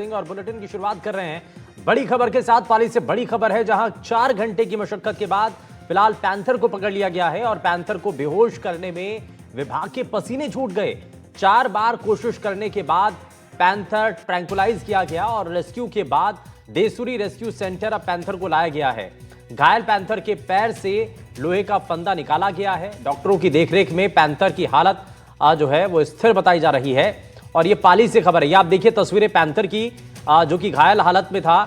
और बुलेटिन की शुरुआत कर रहे हैं बड़ी खबर के साथ। पाली से बड़ी खबर है, जहां 4 घंटे की मशक्कत के बाद फिलहाल पैंथर को पकड़ लिया गया है और पैंथर को बेहोश करने में विभाग के पसीने छूट गए। 4 बार कोशिश करने के बाद पैंथर ट्रैंकुलाइज किया गया और रेस्क्यू के बाद देसुरी रेस्क्यू सेंटर अब पैंथर को लाया गया है। घायल पैंथर के पैर से लोहे का फंदा निकाला गया है। डॉक्टरों की देखरेख में पैंथर की हालत जो है वो स्थिर बताई जा रही है। और ये पाली से खबर है, ये आप देखिए तस्वीरें पैंथर की जो कि घायल हालत में था।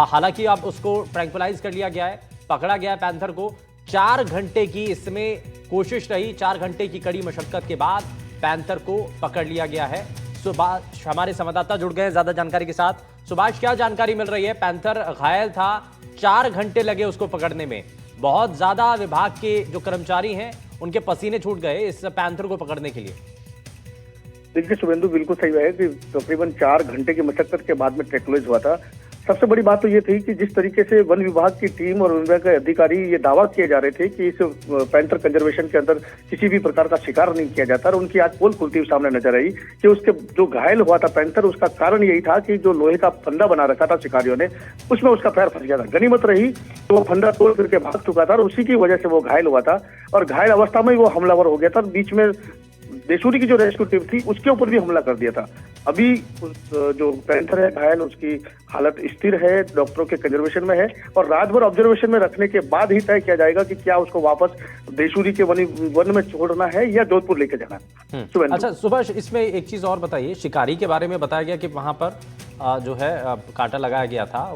हालांकि अब उसको ट्रैंकुलाइज कर लिया गया है, पकड़ा गया है पैंथर को। 4 घंटे की इसमें कोशिश रही, 4 घंटे की कड़ी मशक्कत के बाद पैंथर को पकड़ लिया गया है। सुभाष हमारे संवाददाता जुड़ गए ज्यादा जानकारी के साथ। सुभाष, क्या जानकारी मिल रही है? पैंथर घायल था, 4 घंटे लगे उसको पकड़ने में। बहुत ज्यादा विभाग के जो कर्मचारी हैं उनके पसीने छूट गए इस पैंथर को पकड़ने के लिए। देखिए शुभेंदु, बिल्कुल सही है कि तकरीबन 4 घंटे की मशक्कत के बाद में ट्रैंकुलाइज हुआ था। सबसे बड़ी बात तो ये थी कि जिस तरीके से वन विभाग की टीम और वन विभाग के अधिकारी ये दावा किए जा रहे थे कि इस पैंथर कंजर्वेशन के अंदर किसी भी प्रकार का शिकार नहीं किया जाता, और उनकी आज पोल खुलती हुई सामने नजर आई कि उसके जो घायल हुआ था पैंथर, उसका कारण यही था कि जो लोहे का फंदा बना रखा था शिकारियों ने, उसमें उसका पैर फंस गया था। गनीमत रही तो वो फंदा तोड़ करके भाग चुका था और उसी की वजह से वो घायल हुआ था, और घायल अवस्था में वो हमलावर हो गया था। बीच में देशूरी की जो रेस्क्यू टीम थी उसके ऊपर भी हमला कर दिया था। अभी जो पैंथर है घायल, उसकी हालत स्थिर है, डॉक्टरों के कंजर्वेशन में है, और रात भर ऑब्जर्वेशन में रखने के बाद ही तय किया जाएगा कि क्या उसको वापस देशूरी के वन में छोड़ना है या जोधपुर लेके जाना है। अच्छा सुभाष, इसमें एक चीज और बताइए, शिकारी के बारे में बताया गया कि वहां पर जो है कांटा लगाया गया था,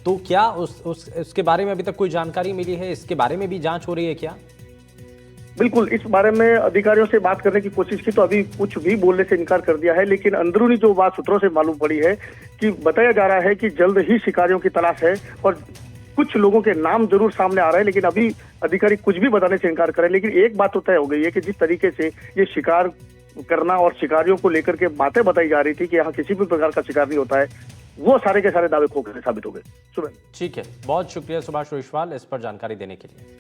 तो क्या उसके बारे में अभी तक कोई जानकारी मिली है? इसके बारे में भी जांच हो रही है क्या? बिल्कुल, इस बारे में अधिकारियों से बात करने की कोशिश की तो अभी कुछ भी बोलने से इनकार कर दिया है, लेकिन अंदरूनी जो बात सूत्रों से मालूम पड़ी है कि बताया जा रहा है कि जल्द ही शिकारियों की तलाश है, और कुछ लोगों के नाम जरूर सामने आ रहे हैं, लेकिन अभी अधिकारी कुछ भी बताने से इनकार करें। लेकिन एक बात तो तय हो गई है कि जिस तरीके से ये शिकार करना और शिकारियों को लेकर के बातें बताई जा रही थी कि यहाँ किसी भी प्रकार का शिकार नहीं होता है, वो सारे के सारे दावे खोखले साबित हो गए। सुबह ठीक है, बहुत शुक्रिया सुभाष रोहिशवाल इस पर जानकारी देने के लिए।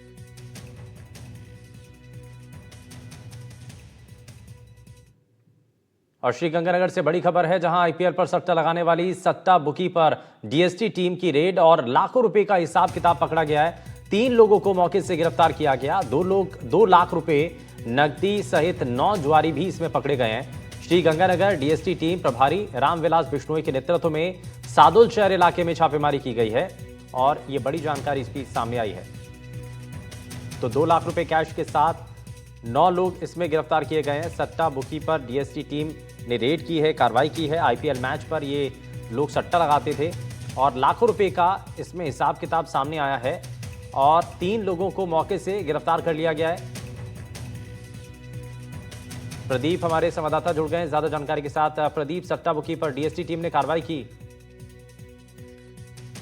और श्रीगंगानगर से बड़ी खबर है, जहां आईपीएल पर सट्टा लगाने वाली सट्टा बुकी पर डीएसटी टीम की रेड और लाखों रुपए का हिसाब किताब पकड़ा गया है। 3 लोगों को मौके से गिरफ्तार किया गया। 2 लाख रुपए नकदी सहित 9 जुआरी भी इसमें पकड़े गए हैं। श्रीगंगानगर डीएसटी टीम प्रभारी रामविलास बिश्नोई के नेतृत्व में सादुल शहर इलाके में छापेमारी की गई है और ये बड़ी जानकारी इसकी सामने आई है। तो 2 लाख रुपए कैश के साथ 9 लोग इसमें गिरफ्तार किए गए हैं। सट्टा बुकी पर डीएसटी टीम ने रेड की है, कार्रवाई की है। आईपीएल मैच पर ये लोग सट्टा लगाते थे और लाखों रुपए का इसमें हिसाब किताब सामने आया है और 3 लोगों को मौके से गिरफ्तार कर लिया गया है। प्रदीप हमारे संवाददाता जुड़ गए हैं ज्यादा जानकारी के साथ। प्रदीप, सट्टा बुकी पर डीएसटी टीम ने कार्रवाई की।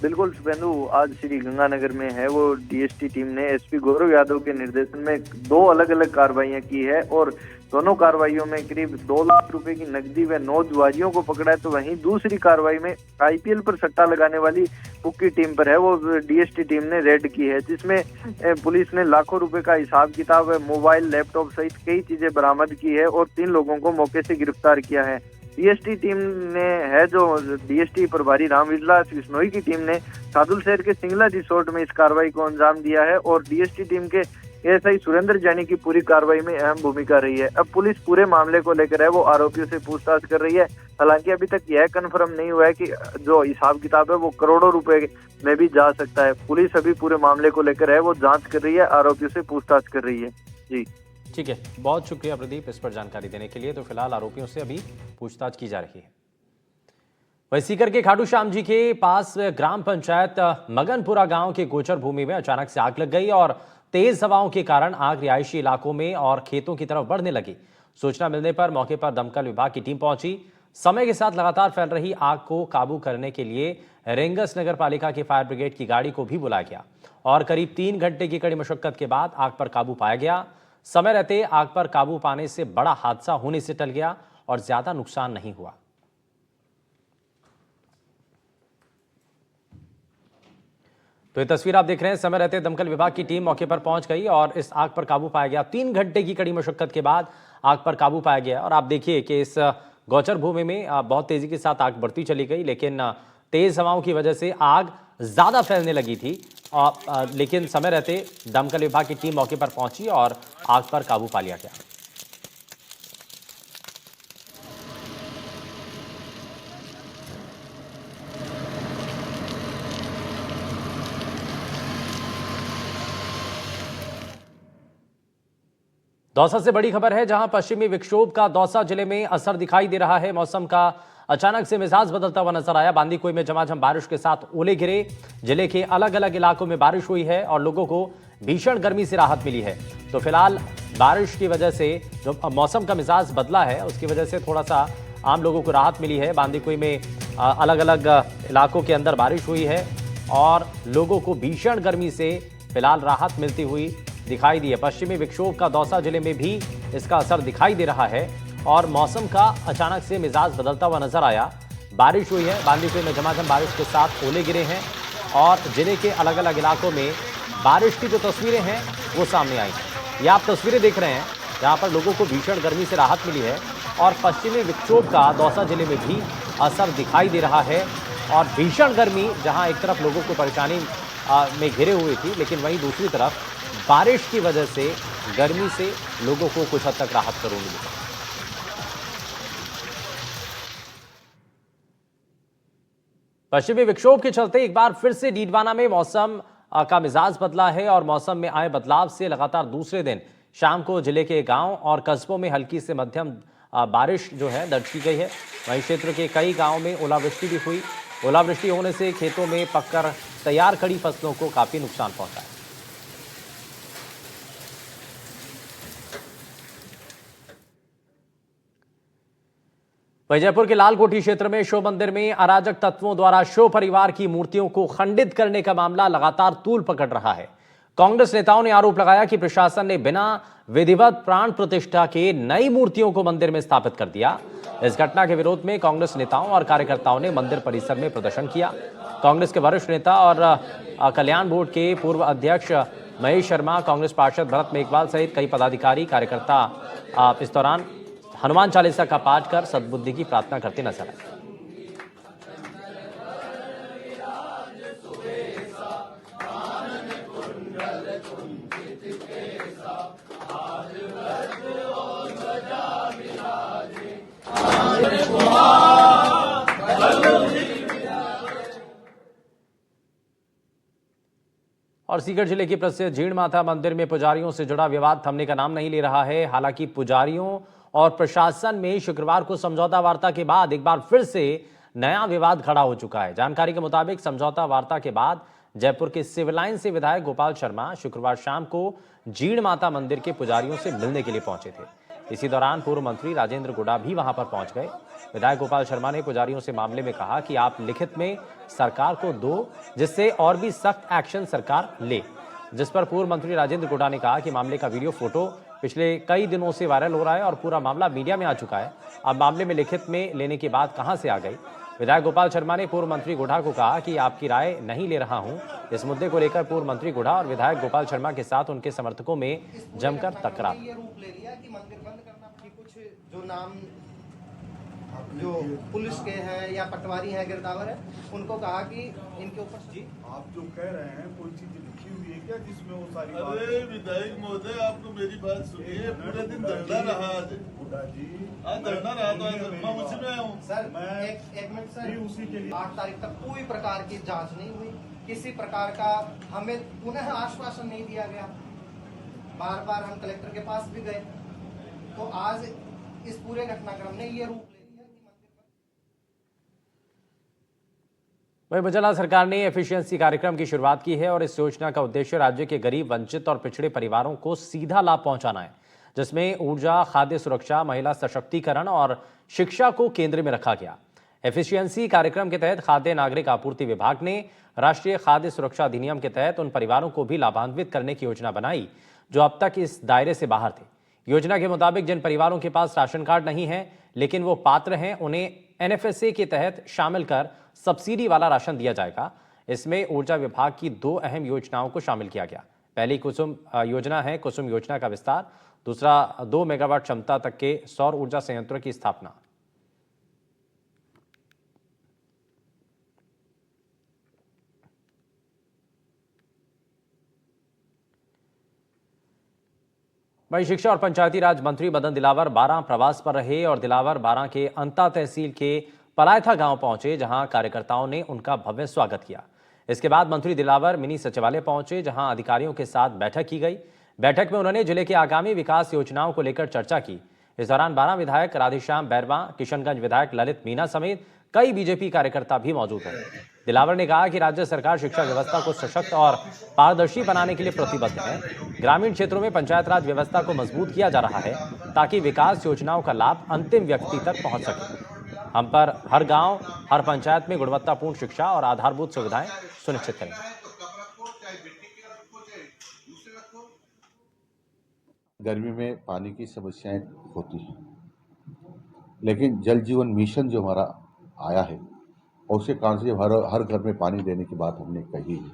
बिल्कुल शुभेंदु, आज श्री गंगानगर में है वो डीएसटी टीम ने एसपी गौरव यादव के निर्देशन में 2 अलग अलग कार्रवाइयां की है और दोनों कार्रवाइयों में करीब 2 लाख रुपए की नकदी व 9 जुआरियों को पकड़ा है। तो वहीं दूसरी कार्रवाई में आईपीएल पर सट्टा लगाने वाली बुकी टीम पर है वो डीएसटी टीम ने रेड की है, जिसमें पुलिस ने लाखों रुपए का हिसाब किताब, मोबाइल, लैपटॉप सहित कई चीजें बरामद की है और 3 लोगों को मौके से गिरफ्तार किया है। डीएसटी टीम ने है जो डीएसटी प्रभारी रामविलास बिश्नोई की टीम ने सादुल शहर के सिंगला रिसोर्ट में इस कार्रवाई को अंजाम दिया है और डीएसटी टीम के एएसआई सुरेंद्र जैनी की पूरी कार्रवाई में अहम भूमिका रही है। अब पुलिस पूरे मामले को लेकर है वो आरोपियों से पूछताछ कर रही है। हालांकि अभी तक यह कन्फर्म नहीं हुआ है कि जो हिसाब किताब है वो करोड़ों रुपए में भी जा सकता है। पुलिस अभी पूरे मामले को लेकर है वो जांच कर रही है, आरोपियों से पूछताछ कर रही है। जी ठीक है, बहुत शुक्रिया प्रदीप इस पर जानकारी देने के लिए। तो फिलहाल आरोपियों से अभी पूछताछ की जा रही है। वहीं सीकर के खाटू श्याम जी के पास ग्राम पंचायत मगनपुरा गांव के गोचर भूमि में अचानक से आग लग गई और तेज हवाओं के कारण आग रिहायशी इलाकों में और खेतों की तरफ बढ़ने लगी। सूचना मिलने पर मौके पर दमकल विभाग की टीम पहुंची। समय के साथ लगातार फैल रही आग को काबू करने के लिए रेंगस नगर पालिका की फायर ब्रिगेड की गाड़ी को भी बुलाया गया और करीब 3 घंटे की कड़ी मशक्कत के बाद आग पर काबू पाया गया। समय रहते आग पर काबू पाने से बड़ा हादसा होने से टल गया और ज्यादा नुकसान नहीं हुआ। तो ये तस्वीर आप देख रहे हैं, समय रहते दमकल विभाग की टीम मौके पर पहुंच गई और इस आग पर काबू पाया गया। 3 घंटे की कड़ी मशक्कत के बाद आग पर काबू पाया गया और आप देखिए कि इस गौचर भूमि में बहुत तेजी के साथ आग बढ़ती चली गई, लेकिन तेज हवाओं की वजह से आग ज्यादा फैलने लगी थी। लेकिन समय रहते दमकल विभाग की टीम मौके पर पहुंची और आग पर काबू पा लिया गया। दौसा से बड़ी खबर है, जहां पश्चिमी विक्षोभ का दौसा जिले में असर दिखाई दे रहा है। मौसम का अचानक से मिजाज बदलता हुआ नजर आया। बांदीकुई में झमाझम बारिश के साथ ओले गिरे। जिले के अलग अलग इलाकों में बारिश हुई है और लोगों को भीषण गर्मी से राहत मिली है। तो फिलहाल बारिश की वजह से जो मौसम का मिजाज बदला है, उसकी वजह से थोड़ा सा आम लोगों को राहत मिली है। बांदीकुई में अलग अलग इलाकों के अंदर बारिश हुई है और लोगों को भीषण गर्मी से फिलहाल राहत मिलती हुई दिखाई दी है। पश्चिमी विक्षोभ का दौसा जिले में भी इसका असर दिखाई दे रहा है और मौसम का अचानक से मिजाज बदलता हुआ नजर आया। बारिश हुई है, बांदीकुई में झमाझम बारिश के साथ ओले गिरे हैं और जिले के अलग अलग इलाकों में बारिश की जो तस्वीरें हैं वो सामने आई हैं। ये आप तस्वीरें देख रहे हैं जहां पर लोगों को भीषण गर्मी से राहत मिली है और पश्चिमी विक्षोभ का दौसा जिले में भी असर दिखाई दे रहा है। और भीषण गर्मी जहां एक तरफ लोगों को परेशानी में घिरे हुई थी, लेकिन वहीं दूसरी तरफ बारिश की वजह से गर्मी से लोगों को कुछ हद तक राहत जरूर मिली। पश्चिमी विक्षोभ के चलते एक बार फिर से डीडवाना में मौसम का मिजाज बदला है और मौसम में आए बदलाव से लगातार दूसरे दिन शाम को जिले के गांव और कस्बों में हल्की से मध्यम बारिश जो है दर्ज की गई है। वहीं क्षेत्र के कई गांवों में ओलावृष्टि भी हुई। ओलावृष्टि होने से खेतों में पककर तैयार खड़ी फसलों को काफी नुकसान पहुंचा है। जयपुर के लालकोठी क्षेत्र में शो मंदिर में अराजक तत्वों द्वारा शो परिवार की मूर्तियों को खंडित करने का मामला लगातार तूल पकड़ रहा है। कांग्रेस नेताओं ने आरोप लगाया कि प्रशासन ने बिना विधिवत प्राण प्रतिष्ठा के नई मूर्तियों को मंदिर में स्थापित कर दिया। इस घटना के विरोध में कांग्रेस नेताओं और कार्यकर्ताओं ने मंदिर परिसर में प्रदर्शन किया। कांग्रेस के वरिष्ठ नेता और कल्याण बोर्ड के पूर्व अध्यक्ष महेश शर्मा, कांग्रेस पार्षद भरत मेघवाल सहित कई पदाधिकारी कार्यकर्ता इस दौरान हनुमान चालीसा का पाठ कर सद्बुद्धि की प्रार्थना करते नजर आए। और सीकर जिले की प्रसिद्ध जीण माता मंदिर में पुजारियों से जुड़ा विवाद थमने का नाम नहीं ले रहा है। हालांकि पुजारियों और प्रशासन में शुक्रवार को समझौता वार्ता के बाद एक बार फिर से नया विवाद खड़ा हो चुका है। जानकारी के मुताबिक समझौता वार्ता के बाद जयपुर के सिविल लाइन से विधायक गोपाल शर्मा शुक्रवार शाम को जीण माता मंदिर के पुजारियों से मिलने के लिए पहुंचे थे। इसी दौरान पूर्व मंत्री राजेंद्र गुडा भी वहां पर पहुंच गए। विधायक गोपाल शर्मा ने पुजारियों से मामले में कहा कि आप लिखित में सरकार को दो, जिससे और भी सख्त एक्शन सरकार ले। जिस पर पूर्व मंत्री राजेंद्र गुडा ने कहा कि मामले का वीडियो फोटो पिछले कई दिनों से वायरल हो रहा है और पूरा मामला मीडिया में आ चुका है। अब मामले में लिखित में लेने की बात कहां से आ गई। विधायक गोपाल शर्मा ने पूर्व मंत्री गुडा को कहा कि आपकी राय नहीं ले रहा हूं। इस मुद्दे को लेकर पूर्व मंत्री गुडा और विधायक गोपाल शर्मा के साथ उनके समर्थकों में जमकर तकरार। जो नाम जो पुलिस के हैं या पटवारी हैं, गिरदावर है, उनको कहा कि इनके ऊपर जी आप जो कह रहे हैं कोई चीज लिखी हुई है क्या जिसमें वो सारी अरे विधायक महोदय, आपको मेरी बात सुनिए। पूरे दिन धरना रहा आज धरना रहा तो मैं उसी में हूँ सर। एक मिनट सर, उसी के लिए 8 तारीख तक कोई प्रकार की जांच नहीं हुई, किसी प्रकार का हमें पुनः आश्वासन नहीं दिया गया। बार बार हम कलेक्टर के पास भी गए, तो आज इस पूरे घटनाक्रम ने ये रूप ले लिया कि वहीं गुजरात सरकार ने एफिशिएंसी कार्यक्रम की शुरुआत की है और इस योजना का उद्देश्य राज्य के गरीब, वंचित और पिछड़े परिवारों को सीधा लाभ पहुंचाना है, जिसमें ऊर्जा, खाद्य सुरक्षा, महिला सशक्तिकरण और शिक्षा को केंद्र में रखा गया। एफिशिएंसी कार्यक्रम के तहत खाद्य नागरिक आपूर्ति विभाग ने राष्ट्रीय खाद्य सुरक्षा अधिनियम के तहत उन परिवारों को भी लाभान्वित करने की योजना बनाई जो अब तक इस दायरे से बाहर थे। योजना के मुताबिक जिन परिवारों के पास राशन कार्ड नहीं है लेकिन वो पात्र हैं, उन्हें एनएफएसए के तहत शामिल कर सब्सिडी वाला राशन दिया जाएगा। इसमें ऊर्जा विभाग की 2 अहम योजनाओं को शामिल किया गया। पहली कुसुम योजना है कुसुम योजना का विस्तार, दूसरा 2 मेगावाट क्षमता तक के सौर ऊर्जा संयंत्रों की स्थापना। वहीं शिक्षा और पंचायती राज मंत्री मदन दिलावर बारां प्रवास पर रहे और दिलावर बारां के अंता तहसील के पलायथा गांव पहुंचे, जहां कार्यकर्ताओं ने उनका भव्य स्वागत किया। इसके बाद मंत्री दिलावर मिनी सचिवालय पहुंचे, जहां अधिकारियों के साथ बैठक की गई। बैठक में उन्होंने जिले के आगामी विकास योजनाओं को लेकर चर्चा की। इस दौरान बारां विधायक राधेश्याम बैरवा, किशनगंज विधायक ललित मीना समेत कई बीजेपी कार्यकर्ता भी मौजूद हैं। दिलावर ने कहा कि राज्य सरकार शिक्षा व्यवस्था को सशक्त और पारदर्शी बनाने के लिए प्रतिबद्ध है। ग्रामीण क्षेत्रों में पंचायत राज व्यवस्था को मजबूत किया जा रहा है ताकि विकास योजनाओं का लाभ अंतिम व्यक्ति तक पहुंच सके। हम पर हर गांव, हर पंचायत में गुणवत्तापूर्ण शिक्षा और आधारभूत सुविधाएं सुनिश्चित करें। गर्मी में पानी की समस्याएं होती हैं, लेकिन जल जीवन मिशन जो हमारा आया है और उसके कारण से हर घर में पानी देने की बात हमने कही है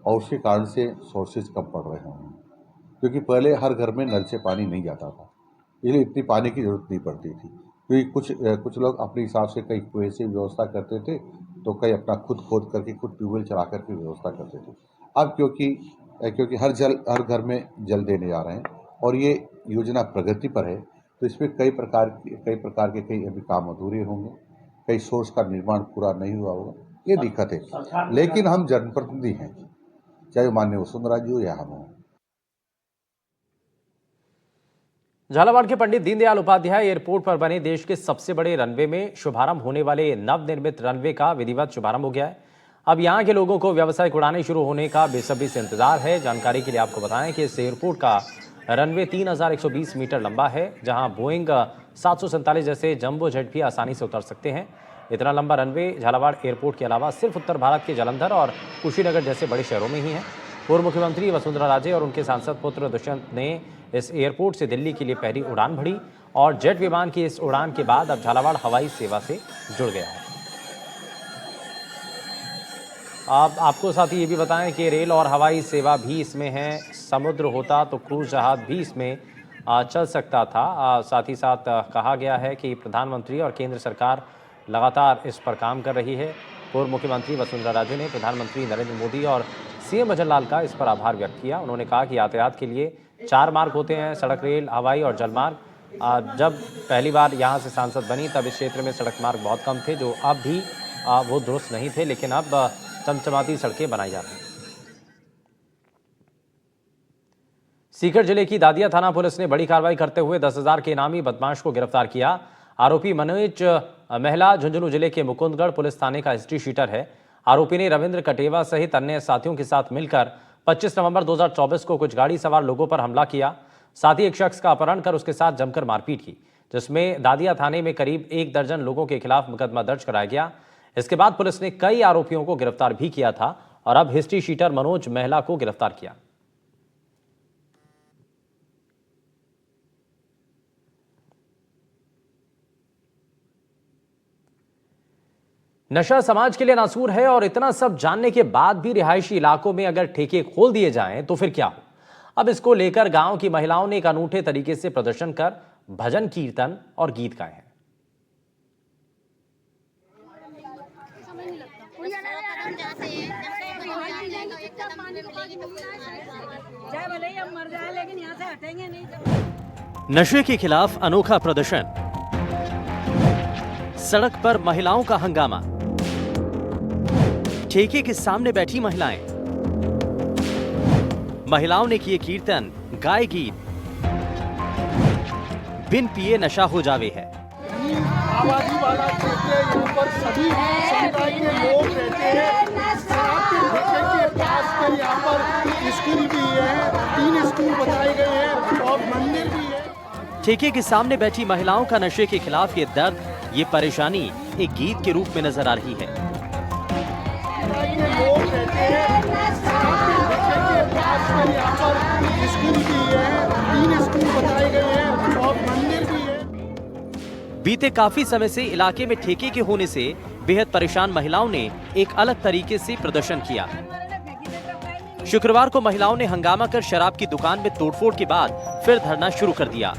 और उसके कारण से सोर्सेज कम पड़ रहे हैं, क्योंकि पहले हर घर में नल से पानी नहीं जाता था, इसलिए इतनी पानी की जरूरत नहीं पड़ती थी। क्योंकि कुछ लोग अपने हिसाब से कई कुएं से व्यवस्था करते थे, तो कई अपना खुद खोद करके खुद ट्यूबवेल चला करके व्यवस्था करते थे। अब क्योंकि हर घर में जल देने जा रहे हैं और ये योजना प्रगति पर है, तो इसमें कई प्रकार के कई अभी काम अधूरे होंगे, कई सोर्स का निर्माण पूरा नहीं हुआ होगा, ये दिक्कत है। लेकिन हम जनप्रतिनिधि हैं, चाहे माननीय वसुंधरा जी हो या हम हों। झालावाड़ के पंडित दीनदयाल उपाध्याय एयरपोर्ट पर बने देश के सबसे बड़े रनवे में शुभारंभ होने वाले नवनिर्मित रनवे का विधिवत शुभारंभ हो गया है। अब यहां के लोगों को व्यावसायिक उड़ानें शुरू होने का बेसब्री से इंतजार है। जानकारी के लिए आपको बताएं कि इस एयरपोर्ट का रनवे 3120 मीटर लंबा है, जहां बोइंग 747 जैसे जंबो जेट भी आसानी से उतर सकते हैं। इतना लंबा रनवे झालावाड़ एयरपोर्ट के अलावा सिर्फ उत्तर भारत के जालंधर और कुशीनगर जैसे बड़े शहरों में ही है। पूर्व मुख्यमंत्री वसुंधरा राजे और उनके सांसद पुत्र दुष्यंत ने इस एयरपोर्ट से दिल्ली के लिए पहली उड़ान भरी और जेट विमान की इस उड़ान के बाद अब झालावाड़ हवाई सेवा से जुड़ गया है। आपको साथ ही ये भी बताएं कि रेल और हवाई सेवा भी इसमें है। समुद्र होता तो क्रूज जहाज भी इसमें चल सकता था। साथ ही साथ कहा गया है कि प्रधानमंत्री और केंद्र सरकार लगातार इस पर काम कर रही है। पूर्व मुख्यमंत्री वसुंधरा राजे ने प्रधानमंत्री नरेंद्र मोदी और सीएम भजन लाल का इस पर आभार व्यक्त किया। उन्होंने कहा कि यातायात के लिए 4 मार्ग होते हैं, सड़क, रेल, हवाई और जलमार्ग। जब पहली बार यहाँ से सांसद बनी तब इस क्षेत्र में सड़क मार्ग बहुत कम थे, जो अब भी वो दुरुस्त नहीं थे, लेकिन अब चमचमाती सड़कें बनाई जा रही हैं। सीकर जिले की दादिया थाना पुलिस ने बड़ी कार्रवाई करते हुए 10,000 के इनामी बदमाश को गिरफ्तार किया। आरोपी मनोज महिला झुंझुनू जिले के मुकुंदगढ़ पुलिस थाने का हिस्ट्री शीटर है। आरोपी ने रविंद्र कटेवा सहित अन्य साथियों के साथ मिलकर 25 नवंबर 2024 को कुछ गाड़ी सवार लोगों पर हमला किया। साथ ही एक शख्स का अपहरण कर उसके साथ जमकर मारपीट की, जिसमें दादिया थाने में करीब 1 दर्जन लोगों के खिलाफ मुकदमा दर्ज कराया गया। इसके बाद पुलिस ने कई आरोपियों को गिरफ्तार भी किया था और अब हिस्ट्री शीटर मनोज महिला को गिरफ्तार किया। नशा समाज के लिए नासूर है और इतना सब जानने के बाद भी रिहायशी इलाकों में अगर ठेके खोल दिए जाएं तो फिर क्या हो। अब इसको लेकर गांव की महिलाओं ने एक अनूठे तरीके से प्रदर्शन कर भजन, कीर्तन और गीत गाए हैं। नशे के खिलाफ अनोखा प्रदर्शन, सड़क पर महिलाओं का हंगामा, ठेके के सामने बैठी महिलाओं ने किए कीर्तन, गाए गीत। बिन पिए नशा हो जावे है। आबादी वाला क्षेत्र है, यहाँ पर सभी समुदाय के लोग रहते हैं। शराब के ठेके के पास में यहाँ पर स्कूल भी है, 3 स्कूल बताए गए हैं और मंदिर भी है। ठेके के सामने बैठी महिलाओं का नशे के खिलाफ ये दर्द, ये परेशानी एक गीत के रूप में नजर आ रही है। लोग रहते हैं, शराब के ठेके के पास में यहाँ पर स्कूल भी है, 3 स्कूल बताए गए हैं और मंदिर भी है। बीते काफी समय से इलाके में ठेके के होने से बेहद परेशान महिलाओं ने एक अलग तरीके से प्रदर्शन किया। शुक्रवार को महिलाओं ने हंगामा कर शराब की दुकान में तोड़फोड़ के बाद फिर धरना शुरू कर दिया।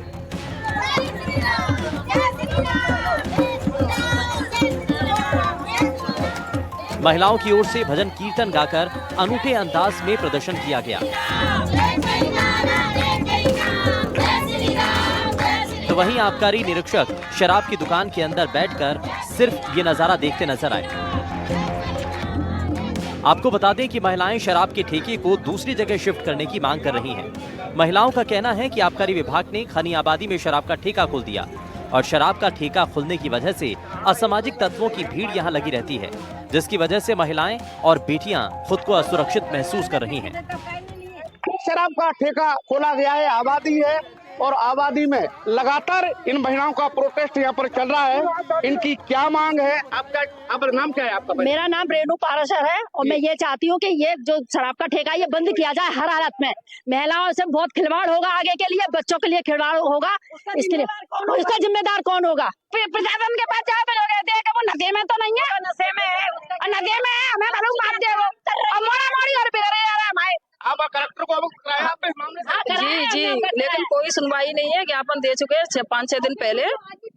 महिलाओं की ओर से भजन कीर्तन गाकर अनूठे अंदाज में प्रदर्शन किया गया। तो वहीं आबकारी निरीक्षक शराब की दुकान के अंदर बैठकर सिर्फ ये नजारा देखते नजर आए। आपको बता दें कि महिलाएं शराब के ठेके को दूसरी जगह शिफ्ट करने की मांग कर रही हैं। महिलाओं का कहना है कि आबकारी विभाग ने खनी आबादी में शराब का ठेका खोल दिया और शराब का ठेका खुलने की वजह से असामाजिक तत्वों की भीड़ यहां लगी रहती है, जिसकी वजह से महिलाएं और बेटियां खुद को असुरक्षित महसूस कर रही हैं। शराब का ठेका खोला गया है, आबादी है और आबादी में लगातार इन महिलाओं का प्रोटेस्ट यहाँ पर चल रहा है। इनकी क्या मांग है? आपका नाम क्या है? आपका मेरा नाम रेणु पाराशर है और मैं ये चाहती हूँ कि ये जो शराब का ठेका ये बंद किया जाए हर हालत में। महिलाओं से बहुत खिलवाड़ होगा, आगे के लिए बच्चों के लिए खिलवाड़ होगा, इसके लिए इसका जिम्मेदार कौन होगा? प्रशासन के पास जाओ, वो नशे में तो नहीं है, नशे में है, हमें मालूम बात दे वो आप कलेक्टर को अवगत कराया आपने इस मामले से? जी, लेकिन कोई सुनवाई नहीं है। ज्ञापन दे चुके हैं 5-6 दिन पहले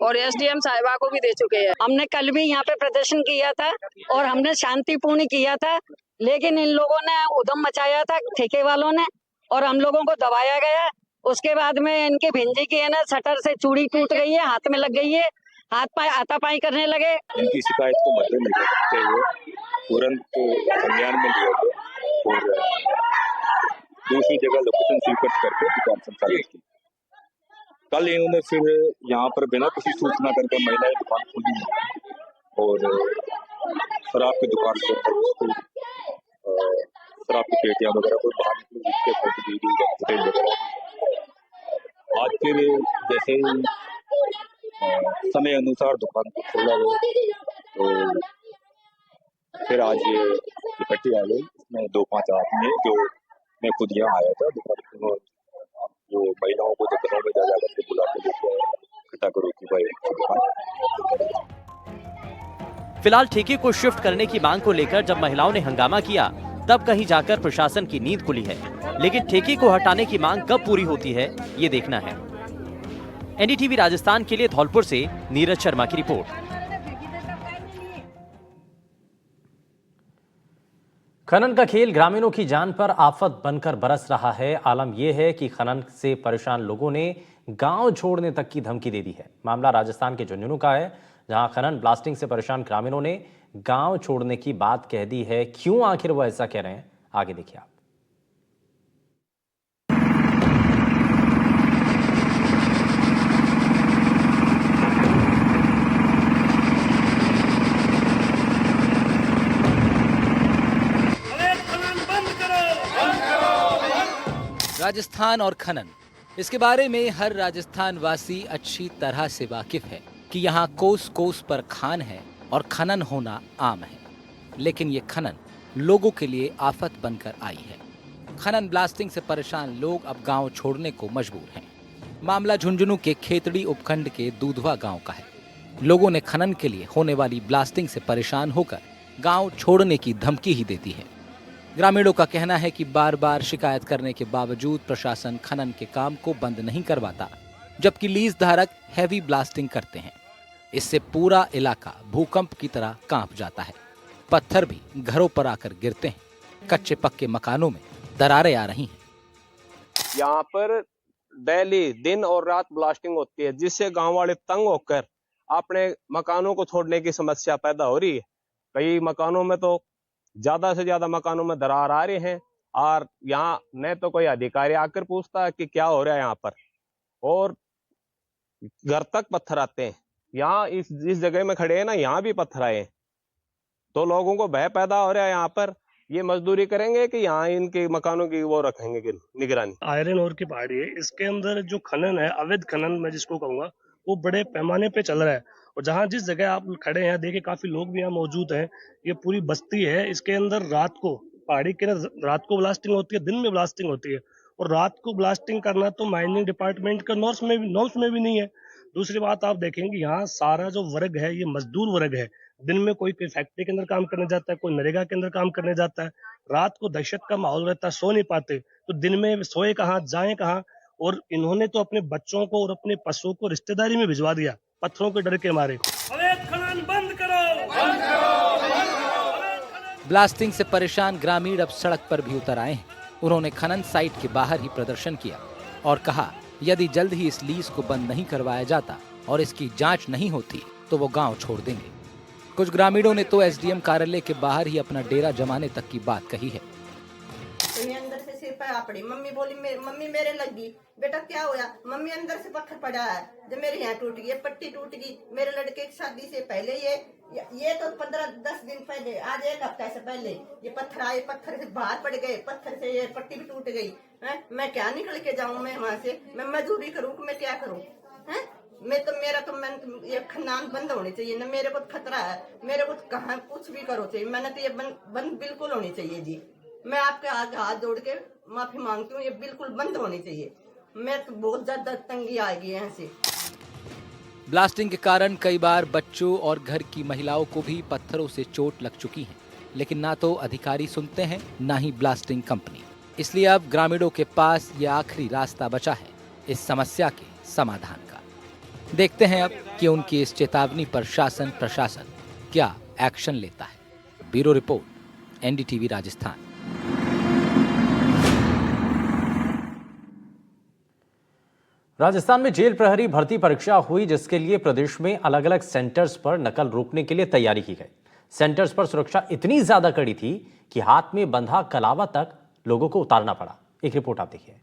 और एसडीएम साहिबा को भी दे चुके हैं। हमने कल भी यहाँ पे प्रदर्शन किया था और हमने शांतिपूर्ण किया था, लेकिन इन लोगों ने उधम मचाया था ठेके वालों ने और हम लोगों को दबाया गया। उसके बाद में इनके भिंजी की है ना शटर से चूड़ी टूट गई है, हाथ में लग गई है, हाथ पाए हाथापाई करने लगे। इनकी शिकायत को मद्देनजर रखते हुए तुरंत संज्ञान में लिया गया और दूसरी जगह लोकेशन स्वीकृत करके दुकान संचालित की। कल इन्होंने फिर यहाँ पर बिना किसी सूचना करके महिलाएं दुकान खोली और शराब की दुकान के ऊपर शराब की पेटियां वगैरह को बाहर फुटेज वगैरह। आज फिर जैसे ही समय अनुसार दुकान को खोला गया तो फिर आज ये इकट्ठी आ गई। इसमें 2-5 आदमी जो मैं खुद यहाँ आया था, जो महिलाओं को जगहों में जा करके बुला के लेके इकट्ठा करो कि भाई। फिलहाल ठेके को शिफ्ट करने की मांग को लेकर जब महिलाओं ने हंगामा किया तब कहीं जाकर प्रशासन की नींद खुली है, लेकिन ठेके को हटाने की मांग कब पूरी होती है ये देखना है। एनडीटीवी राजस्थान के लिए धौलपुर से नीरज शर्मा की रिपोर्ट। खनन का खेल ग्रामीणों की जान पर आफत बनकर बरस रहा है। आलम यह है कि खनन से परेशान लोगों ने गांव छोड़ने तक की धमकी दे दी है। मामला राजस्थान के झुंझुनू का है, जहां खनन ब्लास्टिंग से परेशान ग्रामीणों ने गांव छोड़ने की बात कह दी है। क्यों आखिर वो ऐसा कह रहे हैं, आगे देखिए आप। राजस्थान और खनन, इसके बारे में हर राजस्थान वासी अच्छी तरह से वाकिफ है कि यहाँ कोस कोस पर खान है और खनन होना आम है। लेकिन ये खनन लोगों के लिए आफत बनकर आई है। खनन ब्लास्टिंग से परेशान लोग अब गांव छोड़ने को मजबूर हैं। मामला झुंझुनू के खेतड़ी उपखंड के दूधवा गांव का है। लोगों ने खनन के लिए होने वाली ब्लास्टिंग से परेशान होकर गांव छोड़ने की धमकी ही देती है। ग्रामीणों का कहना है कि बार बार शिकायत करने के बावजूद प्रशासन खनन के काम को बंद नहीं करवाता, जबकि लीज धारक हैवी ब्लास्टिंग करते हैं। इससे पूरा इलाका भूकंप की तरह कांप जाता है। पत्थर भी घरों पर आकर गिरते हैं। कच्चे पक्के मकानों में दरारें आ रही हैं। यहाँ पर डेली दिन और रात ब्लास्टिंग होती है, जिससे गांव वाले तंग होकर अपने मकानों को छोड़ने की समस्या पैदा हो रही है। कई मकानों में तो ज्यादा से ज्यादा मकानों में दरार आ रहे हैं और यहाँ न तो कोई अधिकारी आकर पूछता है कि क्या हो रहा है यहाँ पर, और घर तक पत्थर आते हैं। यहाँ इस जगह में खड़े हैं ना, यहाँ भी पत्थर आए हैं, तो लोगों को भय पैदा हो रहा है। यहाँ पर ये मजदूरी करेंगे कि यहाँ इनके मकानों की वो रखेंगे निगरानी। आयरन ओर की पहाड़ी है, इसके अंदर जो खनन है, अवैध खनन मैं जिसको कहूंगा, वो बड़े पैमाने पे चल रहा है। और जहाँ जिस जगह आप खड़े हैं देखिए काफी लोग भी यहाँ मौजूद हैं। ये पूरी बस्ती है, इसके अंदर रात को पहाड़ी के रात को ब्लास्टिंग होती है, दिन में ब्लास्टिंग होती है। और रात को ब्लास्टिंग करना तो माइनिंग डिपार्टमेंट का नॉर्म्स में भी नहीं है। दूसरी बात आप देखेंगे यहाँ सारा जो वर्ग है ये मजदूर वर्ग है। दिन में कोई फैक्ट्री के अंदर काम करने जाता है, कोई नरेगा के अंदर काम करने जाता है। रात को दहशत का माहौल रहता है, सो नहीं पाते, तो दिन में सोए कहाँ, जाए कहाँ। और इन्होंने तो अपने बच्चों को और अपने पशुओं को रिश्तेदारी में भिजवा दिया पत्थरों के डर के मारे। अवैध खनन बंद करो। ब्लास्टिंग से परेशान ग्रामीण अब सड़क पर भी उतर आए हैं। उन्होंने खनन साइट के बाहर ही प्रदर्शन किया और कहा यदि जल्द ही इस लीज को बंद नहीं करवाया जाता और इसकी जांच नहीं होती तो वो गांव छोड़ देंगे। कुछ ग्रामीणों ने तो एसडीएम कार्यालय के बाहर ही अपना डेरा जमाने तक की बात कही है। तो ये अंदर से सिर पे आ पड़ी, मम्मी बोली मम्मी मेरे लगी, बेटा क्या होया? मम्मी अंदर से पत्थर पड़ा है, जब मेरे यहाँ टूट गई, पट्टी टूट गई। मेरे लड़के की शादी से पहले ये तो 15-10 दिन पहले, आज 1 हफ्ता से पहले ये पत्थर आए, पत्थर से बाहर पड़ गए, पत्थर से ये पट्टी भी टूट गई है। मैं क्या निकल के जाऊँ? मैं वहाँ से मैं मजदूरी करूँ, मैं क्या करूँ? है ये खन्नान बंद होनी चाहिए ना, मेरे को खतरा है, मेरे को कहाँ कुछ भी करो चाहिए, मैंने तो ये बंद बिल्कुल होनी चाहिए जी। मैं आपके आगे हाथ जोड़ के माफी मांगती हूँ, ये बिल्कुल बंद होनी चाहिए। मैं तो बहुत ज्यादा तंगी आएगी यहाँ से। ब्लास्टिंग के कारण कई बार बच्चों और घर की महिलाओं को भी पत्थरों से चोट लग चुकी है, लेकिन ना तो अधिकारी सुनते हैं ना ही ब्लास्टिंग कंपनी। इसलिए अब ग्रामीणों के पास ये आखिरी रास्ता बचा है इस समस्या के समाधान का। देखते हैं अब कि उनकी इस चेतावनी पर शासन प्रशासन क्या एक्शन लेता है। Bureau report, NDTV Rajasthan. Rajasthan में जेल प्रहरी भर्ती परीक्षा हुई, जिसके लिए प्रदेश में अलग अलग सेंटर्स पर नकल रोकने के लिए तैयारी की गई। सेंटर्स पर सुरक्षा इतनी ज्यादा कड़ी थी कि हाथ में बंधा कलावा तक लोगों को उतारना पड़ा। एक रिपोर्ट आप देखिए।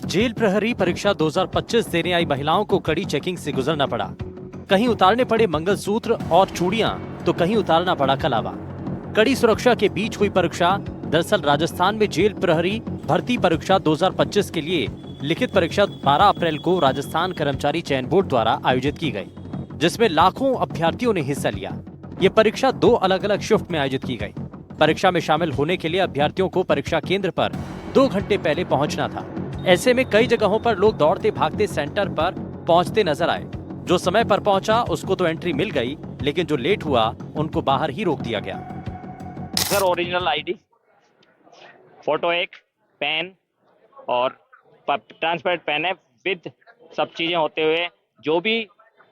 जेल प्रहरी परीक्षा 2025 देने आई महिलाओं को कड़ी चेकिंग से गुजरना पड़ा। कहीं उतारने पड़े मंगलसूत्र और चूड़ियां तो कहीं उतारना पड़ा कलावा। कड़ी सुरक्षा के बीच हुई परीक्षा। दरअसल राजस्थान में जेल प्रहरी भर्ती परीक्षा 2025 के लिए लिखित परीक्षा 12 अप्रैल को राजस्थान कर्मचारी चयन बोर्ड द्वारा आयोजित की गई, जिसमें लाखों अभ्यर्थियों ने हिस्सा लिया। ये परीक्षा 2 अलग अलग शिफ्ट में आयोजित की गई। परीक्षा में शामिल होने के लिए अभ्यर्थियों को परीक्षा केंद्र पर 2 घंटे पहले पहुंचना था। ऐसे में कई जगहों पर लोग दौड़ते भागते सेंटर पर पहुंचते नजर आए। जो समय पर पहुंचा उसको तो एंट्री मिल गई, लेकिन जो लेट हुआ उनको बाहर ही रोक दिया गया। सर ओरिजिनल आईडी, फोटो, एक पेन और ट्रांसपेरेंट पेन है विद सब चीजें होते हुए जो भी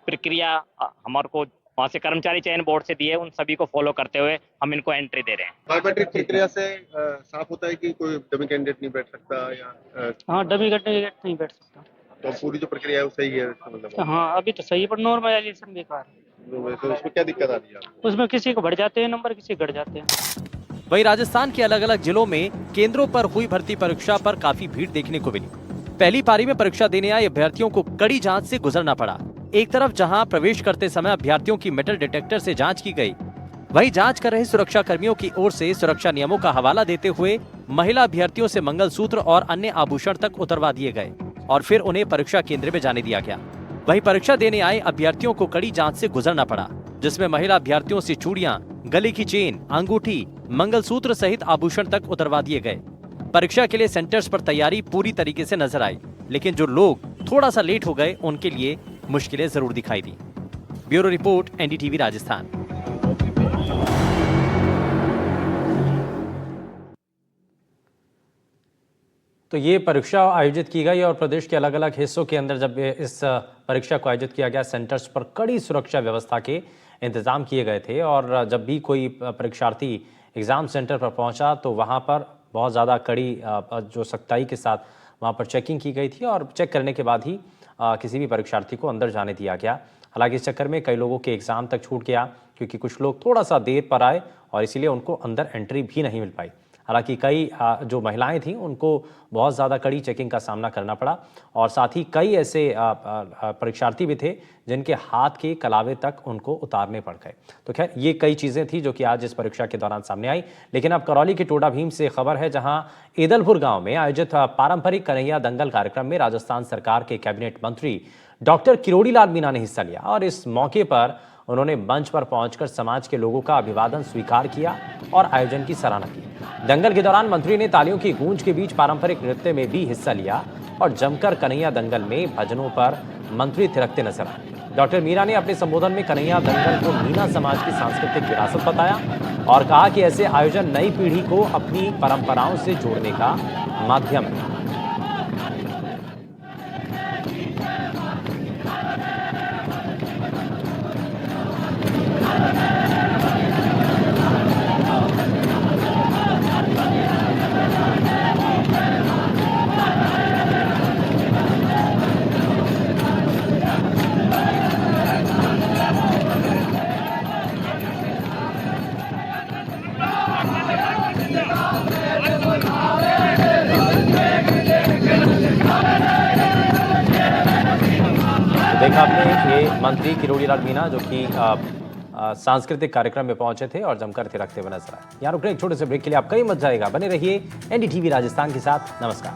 प्रक्रिया हमारे को वहाँ से कर्मचारी चयन बोर्ड से दिए उन सभी को फॉलो करते हुए हम इनको एंट्री दे रहे हैं। बायोमेट्रिक प्रक्रिया से साफ होता है कि कोई डमी कैंडिडेट नहीं बैठ सकता या हाँ, डमी कैंडिडेट नहीं बैठ सकता। तो पूरी जो प्रक्रिया है वो सही है मतलब? हाँ अभी तो सही है, पर नॉर्मलाइजेशन बेकार है। तो उसमें क्या दिक्कत आ रही है? उसमें किसी को बढ़ जाते हैं नंबर, किसी घट जाते हैं। वहीं राजस्थान के अलग अलग जिलों में केंद्रों पर हुई भर्ती परीक्षा पर काफी भीड़ देखने को मिली। पहली पारी में परीक्षा देने आए अभ्यर्थियों को कड़ी जांच से गुजरना पड़ा। एक तरफ जहां प्रवेश करते समय अभ्यर्थियों की मेटल डिटेक्टर से जांच की गई, वहीं जांच कर रहे सुरक्षा कर्मियों की ओर से सुरक्षा नियमों का हवाला देते हुए महिला अभ्यर्थियों से मंगलसूत्र और अन्य आभूषण तक उतरवा दिए गए और फिर उन्हें परीक्षा केंद्र में जाने दिया गया। वहीं परीक्षा देने आए अभ्यर्थियों को कड़ी जांच से गुजरना पड़ा, जिसमें महिला अभ्यर्थियों से चूड़ियां, गले की चेन, अंगूठी, मंगलसूत्र सहित आभूषण तक उतरवा दिए गए। परीक्षा के लिए सेंटर्स पर तैयारी पूरी तरीके से नजर आई, लेकिन जो लोग थोड़ा सा लेट हो गए उनके लिए मुश्किलें जरूर दिखाई दी। Bureau report, NDTV Rajasthan. तो ये परीक्षा आयोजित की गई और प्रदेश के अलग अलग हिस्सों के अंदर जब इस परीक्षा को आयोजित किया गया, सेंटर्स पर कड़ी सुरक्षा व्यवस्था के इंतजाम किए गए थे और जब भी कोई परीक्षार्थी एग्जाम सेंटर पर पहुंचा तो वहां पर बहुत ज़्यादा कड़ी जो सख्ताई के साथ वहां पर चेकिंग की गई थी और चेक करने के बाद ही किसी भी परीक्षार्थी को अंदर जाने दिया गया। हालांकि इस चक्कर में कई लोगों के एग्जाम तक छूट गया क्योंकि कुछ लोग थोड़ा सा देर पर आए और इसीलिए उनको अंदर एंट्री भी नहीं मिल पाई। हालांकि कई जो महिलाएं थीं उनको बहुत ज़्यादा कड़ी चेकिंग का सामना करना पड़ा और साथ ही कई ऐसे परीक्षार्थी भी थे जिनके हाथ के कलावे तक उनको उतारने पड़ गए। तो खैर ये कई चीज़ें थी जो कि आज इस परीक्षा के दौरान सामने आई। लेकिन अब करौली के टोडा भीम से खबर है, जहां ईदलपुर गांव में आयोजित पारंपरिक कन्हैया दंगल कार्यक्रम में राजस्थान सरकार के कैबिनेट मंत्री डॉक्टर किरोड़ी लाल मीणा ने हिस्सा लिया और इस मौके पर उन्होंने मंच पर पहुंचकर समाज के लोगों का अभिवादन स्वीकार किया और आयोजन की सराहना की। दंगल के दौरान मंत्री ने तालियों की गूंज के बीच पारंपरिक नृत्य में भी हिस्सा लिया और जमकर कन्हैया दंगल में भजनों पर मंत्री थिरकते नजर आए। डॉक्टर मीणा ने अपने संबोधन में कन्हैया दंगल को मीणा समाज की सांस्कृतिक विरासत बताया और कहा कि ऐसे आयोजन नई पीढ़ी को अपनी परंपराओं से जोड़ने का माध्यम। देखा आपने ये मंत्री किरोड़ी लाल मीणा जो कि सांस्कृतिक कार्यक्रम में पहुंचे थे और जमकर थिरकते हुए नजर आए। यहाँ रुकने एक छोटे से ब्रेक के लिए आपका ही मत जाएगा। बने रहिए एनडीटीवी राजस्थान के साथ। नमस्कार।